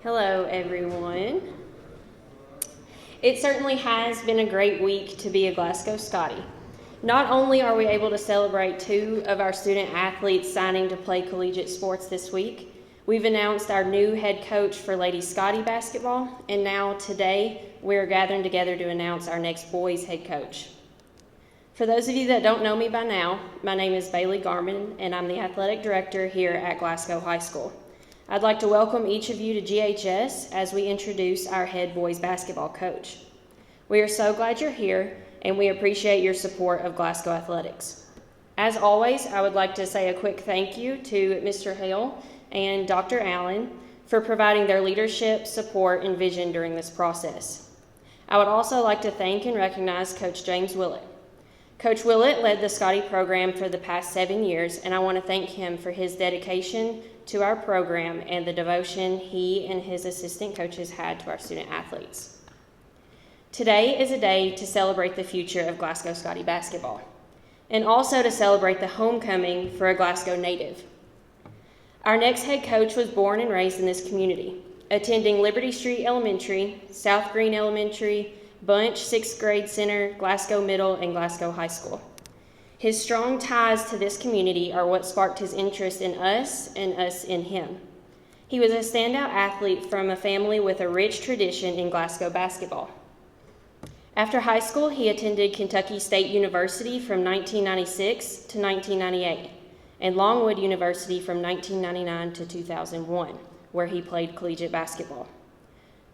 Hello, everyone. It certainly has been a great week to be a Glasgow Scottie. Not only are we able to celebrate two of our student athletes signing to play collegiate sports this week, we've announced our new head coach for Lady Scottie basketball, and now today we're gathering together to announce our next boys head coach. For those of you that don't know me by now, my name is Bailey Garman, and I'm the athletic director here at Glasgow High School. I'd like to welcome each of you to GHS as we introduce our head boys basketball coach. We are so glad you're here, and we appreciate your support of Glasgow Athletics. As always, I would like to say a quick thank you to Mr. Hale and Dr. Allen for providing their leadership, support, and vision during this process. I would also like to thank and recognize Coach James Willett. Coach Willett led the Scottie program for the past 7 years, and I want to thank him for his dedication to our program and the devotion he and his assistant coaches had to our student athletes. Today is a day to celebrate the future of Glasgow Scottie basketball, and also to celebrate the homecoming for a Glasgow native. Our next head coach was born and raised in this community, attending Liberty Street Elementary, South Green Elementary, Bunch 6th Grade Center, Glasgow Middle, and Glasgow High School. His strong ties to this community are what sparked his interest in us and us in him. He was a standout athlete from a family with a rich tradition in Glasgow basketball. After high school, he attended Kentucky State University from 1996 to 1998 and Longwood University from 1999 to 2001, where he played collegiate basketball.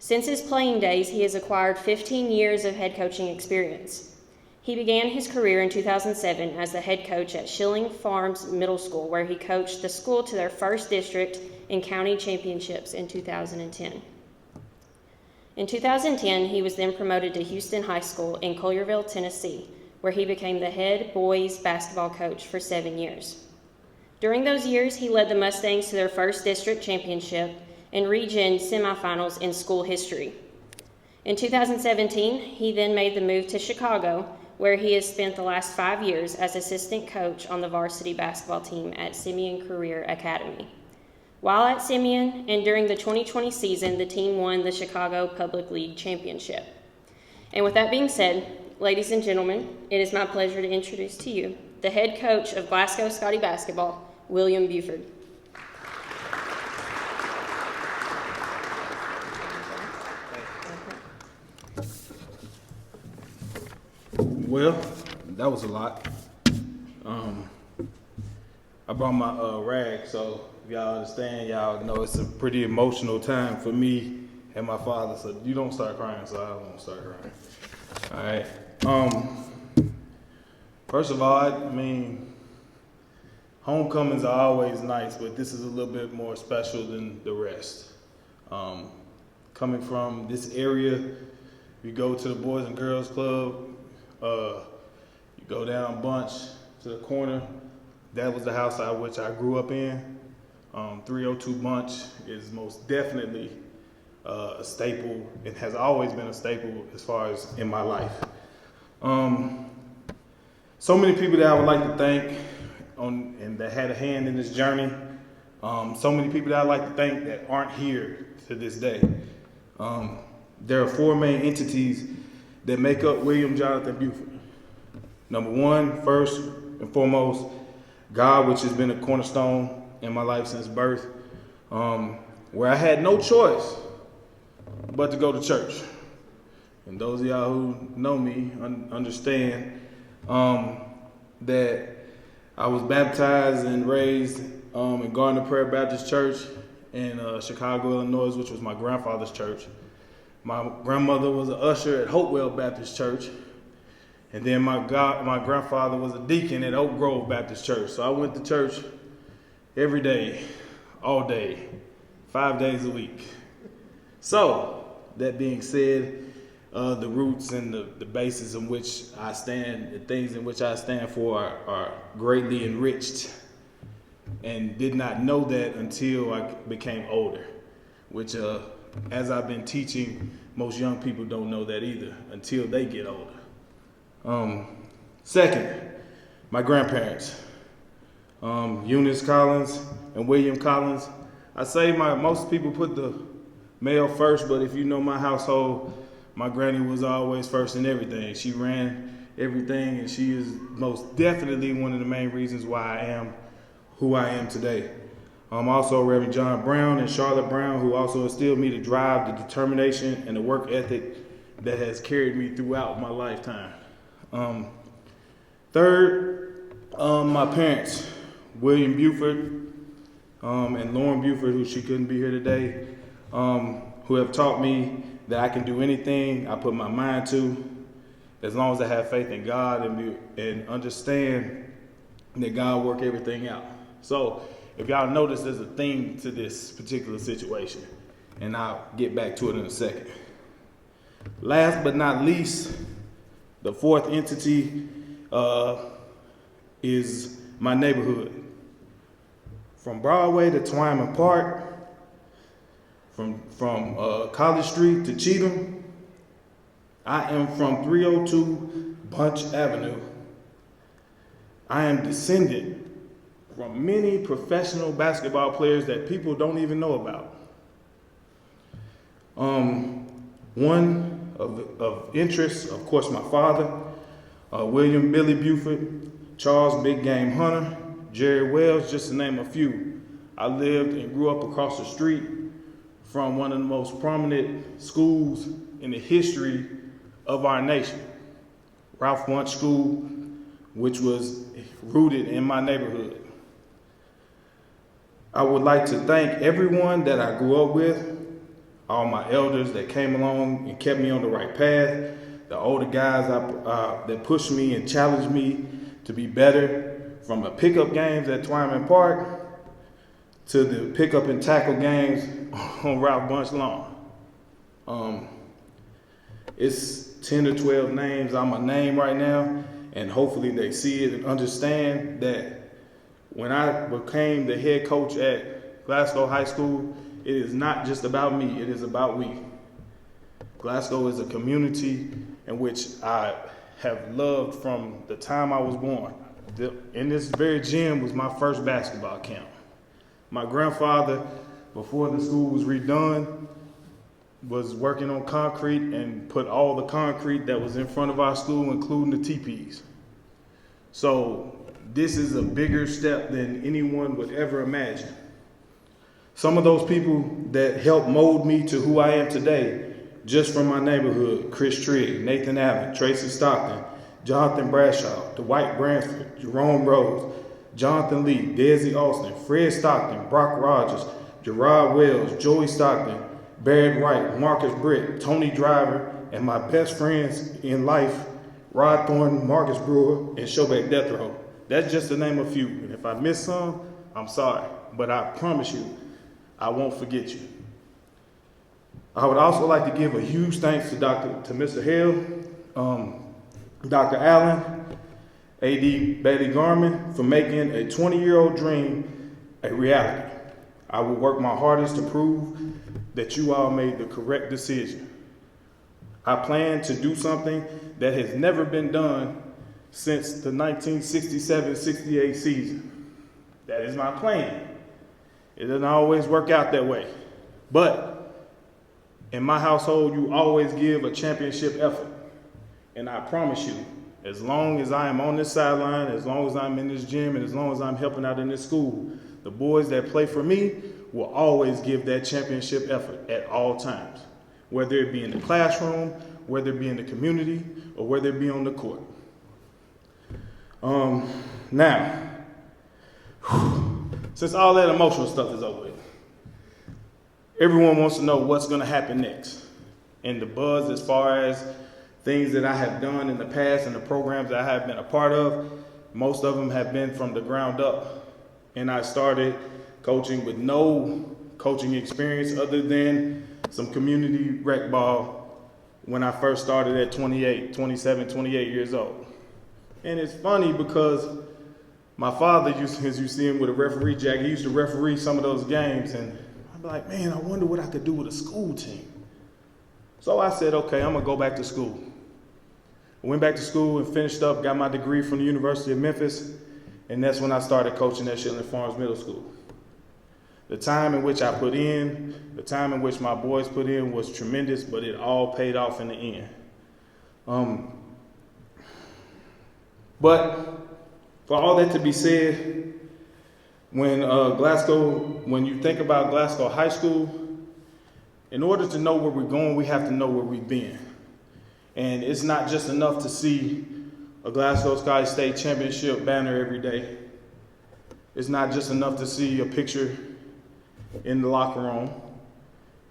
Since his playing days, he has acquired 15 years of head coaching experience. He began his career in 2007 as the head coach at Schilling Farms Middle School, where he coached the school to their first district and county championships in 2010. In 2010, he was then promoted to Houston High School in Collierville, Tennessee, where he became the head boys basketball coach for 7 years. During those years, he led the Mustangs to their first district championship and region semifinals in school history. In 2017, he then made the move to Chicago, where he has spent the last 5 years as assistant coach on the varsity basketball team at Simeon Career Academy. While at Simeon and during the 2020 season, the team won the Chicago Public League Championship. And with that being said, ladies and gentlemen, it is my pleasure to introduce to you the head coach of Glasgow Scottie basketball, William Buford. Well, that was a lot. I brought my rag, so if y'all understand, y'all know it's a pretty emotional time for me and my father, so you don't start crying, so I won't start crying. All right. First of all, I mean, homecomings are always nice, but this is a little bit more special than the rest. Coming from this area, you go to the Boys and Girls Club, you go down Bunch to the corner. That was the house which I grew up in. 302 Bunch is most definitely a staple. It has always been a staple as far as in my life. So many people that I would like to thank and that had a hand in this journey. So many people that I like to thank that aren't here to this day. There are 4 main entities that make up William Jonathan Buford. Number 1, first and foremost, God, which has been a cornerstone in my life since birth, where I had no choice but to go to church. And those of y'all who know me understand that I was baptized and raised in Garden of Prayer Baptist Church in Chicago, Illinois, which was my grandfather's church. My grandmother was an usher at Hopewell Baptist Church, and then my grandfather was a deacon at Oak Grove Baptist Church. So I went to church every day, all day, 5 days a week. So, that being said, the roots and the basis in which I stand, the things in which I stand for are greatly enriched, and did not know that until I became older, which as I've been teaching, most young people don't know that either until they get older. Second, my grandparents, Eunice Collins and William Collins. I say most people put the male first, but if you know my household, my granny was always first in everything. She ran everything, and she is most definitely one of the main reasons why I am who I am today. Also Reverend John Brown and Charlotte Brown, who also instilled me the drive, the determination, and the work ethic that has carried me throughout my lifetime. Third, my parents, William Buford and Lauren Buford, who she couldn't be here today, who have taught me that I can do anything I put my mind to, as long as I have faith in God and understand that God work everything out. So if y'all notice, there's a theme to this particular situation, and I'll get back to it in a second. Last but not least, the fourth entity is my neighborhood. From Broadway to Twyman Park, from College Street to Cheatham. I am from 302 Bunch Avenue. I am descended from many professional basketball players that people don't even know about. One of interest, of course, my father, William Billy Buford, Charles Big Game Hunter, Jerry Wells, just to name a few. I lived and grew up across the street from one of the most prominent schools in the history of our nation, Ralph Bunche School, which was rooted in my neighborhood. I would like to thank everyone that I grew up with, all my elders that came along and kept me on the right path, the older guys that pushed me and challenged me to be better, from the pickup games at Twyman Park to the pickup and tackle games on Ralph Bunche lawn. It's 10 or 12 names I'm a name right now, and hopefully they see it and understand that when I became the head coach at Glasgow High School, it is not just about me, it is about we. Glasgow is a community in which I have loved from the time I was born. In this very gym was my first basketball camp. My grandfather, before the school was redone, was working on concrete and put all the concrete that was in front of our school, including the teepees. So this is a bigger step than anyone would ever imagine. Some of those people that helped mold me to who I am today, just from my neighborhood: Chris Trigg, Nathan Allen, Tracy Stockton, Jonathan Bradshaw, Dwight Branford, Jerome Rose, Jonathan Lee, Desi Austin, Fred Stockton, Brock Rogers, Gerard Wells, Joey Stockton, Barrett Wright, Marcus Britt, Tony Driver, and my best friends in life, Rod Thornton, Marcus Brewer, and Shobek Death Row. That's just to name a few. And if I miss some, I'm sorry. But I promise you, I won't forget you. I would also like to give a huge thanks to Mr. Hill, Dr. Allen, A.D. Bailey Garman, for making a 20-year-old dream a reality. I will work my hardest to prove that you all made the correct decision. I plan to do something that has never been done since the 1967-68 season. That is my plan. It doesn't always work out that way. But in my household, you always give a championship effort. And I promise you, as long as I am on this sideline, as long as I'm in this gym, and as long as I'm helping out in this school, the boys that play for me will always give that championship effort at all times, whether it be in the classroom, whether it be in the community, or whether it be on the court. Now, since all that emotional stuff is over with, everyone wants to know what's going to happen next. And the buzz as far as things that I have done in the past and the programs that I have been a part of, most of them have been from the ground up. And I started coaching with no coaching experience other than some community rec ball when I first started at 27, 28 years old. And it's funny because my father used, as you see him with a referee jacket, he used to referee some of those games, and I'd be like, man, I wonder what I could do with a school team. So I said, okay, I'm gonna go back to school. I went back to school and finished up, got my degree from the University of Memphis, and that's when I started coaching at Shetland Farms Middle School. The time in which I put in, the time in which my boys put in was tremendous, but it all paid off in the end. But for all that to be said, when you think about Glasgow High School, in order to know where we're going, we have to know where we've been. And it's not just enough to see a Glasgow Scottie State Championship banner every day. It's not just enough to see a picture in the locker room.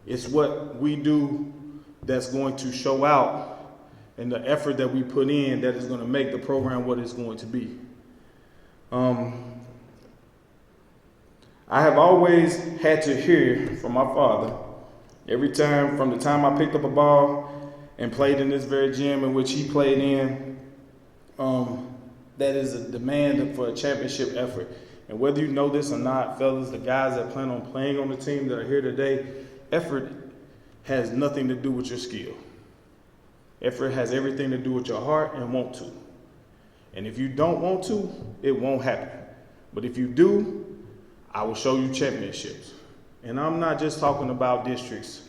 It's what we do that's going to show out, and the effort that we put in that is going to make the program what it's going to be. I have always had to hear from my father every time, from the time I picked up a ball and played in this very gym in which he played in, that is a demand for a championship effort. And whether you know this or not, fellas, the guys that plan on playing on the team that are here today, effort has nothing to do with your skill. Effort has everything to do with your heart and want to. And if you don't want to, it won't happen. But if you do, I will show you championships. And I'm not just talking about districts,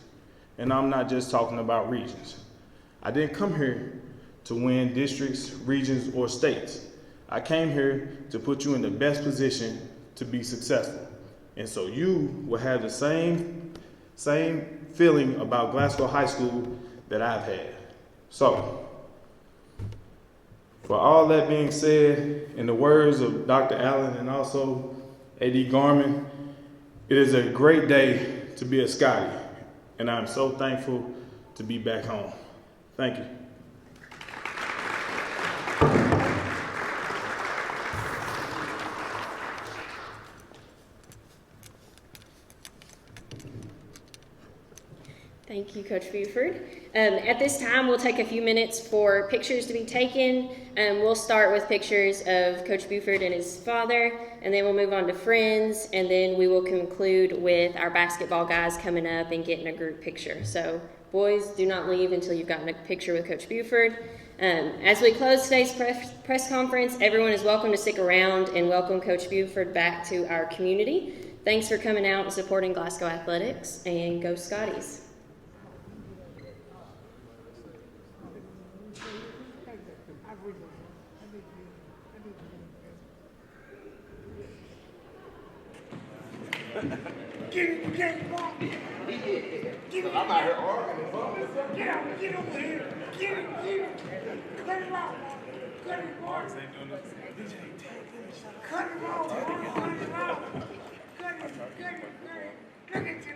and I'm not just talking about regions. I didn't come here to win districts, regions, or states. I came here to put you in the best position to be successful. And so you will have the same feeling about Glasgow High School that I've had. So, for all that being said, in the words of Dr. Allen and also A.D. Garman, it is a great day to be a Scottie, and I'm so thankful to be back home. Thank you. Thank you, Coach Buford. At this time, we'll take a few minutes for pictures to be taken. We'll start with pictures of Coach Buford and his father, and then we'll move on to friends, and then we will conclude with our basketball guys coming up and getting a group picture. So, boys, do not leave until you've gotten a picture with Coach Buford. As we close today's press conference, everyone is welcome to stick around and welcome Coach Buford back to our community. Thanks for coming out and supporting Glasgow Athletics, and go Scotties. Get him on. Get him. I'm out here arguing. Get over here. Get him. Cut him out. Cut him out. Cut him out. Cut him out. Cut him. Look at you.